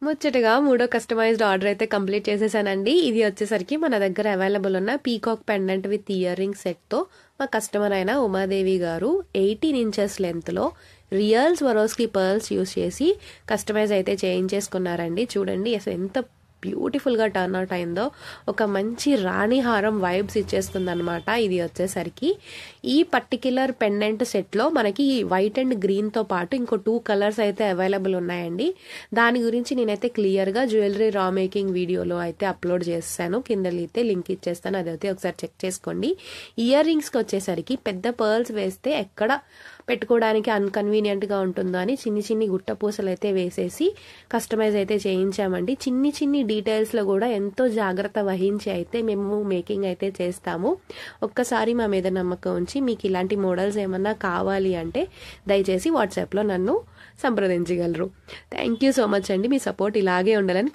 ముచ్చటగా మూడో customized order అయితే కంప్లీట్ చేసేసానండి. ఇది వచ్చేసరికి మన దగ్గర అవైలబుల్ ఉన్న peacock pendant with ear ring సెట్తో మా కస్టమర్ అయిన ఉమాదేవి గారు 18 ఇంచెస్ లెంత్లో రియల్ స్వరోస్కి పర్ల్స్ యూస్ చేసి కస్టమైజ్ అయితే చేయించేసుకున్నారండి. చూడండి అసలు ఎంత బ్యూటిఫుల్గా టర్న్ అవుట్ అయిందో. ఒక మంచి రాణి హారం వైబ్స్ ఇచ్చేస్తుంది అనమాట. ఇది వచ్చేసరికి ఈ పర్టిక్యులర్ పెండెంట్ సెట్లో మనకి వైట్ అండ్ గ్రీన్తో పాటు ఇంకో 2 కలర్స్ అయితే అవైలబుల్ ఉన్నాయండి. దాని గురించి నేనైతే క్లియర్గా జ్యువెలరీ రా మేకింగ్ వీడియోలో అయితే అప్లోడ్ చేస్తాను. కింద అయితే లింక్ ఇచ్చేస్తాను, అదైతే ఒకసారి చెక్ చేసుకోండి. ఇయర్ రింగ్స్కి వచ్చేసరికి పెద్ద పర్ల్స్ వేస్తే ఎక్కడ పెట్టుకోవడానికి అన్కన్వీనియంట్గా ఉంటుందో అని చిన్ని గుట్ట పూసలు అయితే వేసేసి కస్టమైజ్ అయితే చేయించామండి. చిన్ని డీటెయిల్స్లో కూడా ఎంతో జాగ్రత్త వహించి అయితే మేము మేకింగ్ అయితే చేస్తాము. ఒక్కసారి మా మీద నమ్మకం ఉంచి మీకు ఇలాంటి మోడల్స్ ఏమన్నా కావాలి అంటే దయచేసి వాట్సాప్లో నన్ను సంప్రదించగలరు. థ్యాంక్ యూ సో మచ్ అండి. మీ సపోర్ట్ ఇలాగే ఉండాలని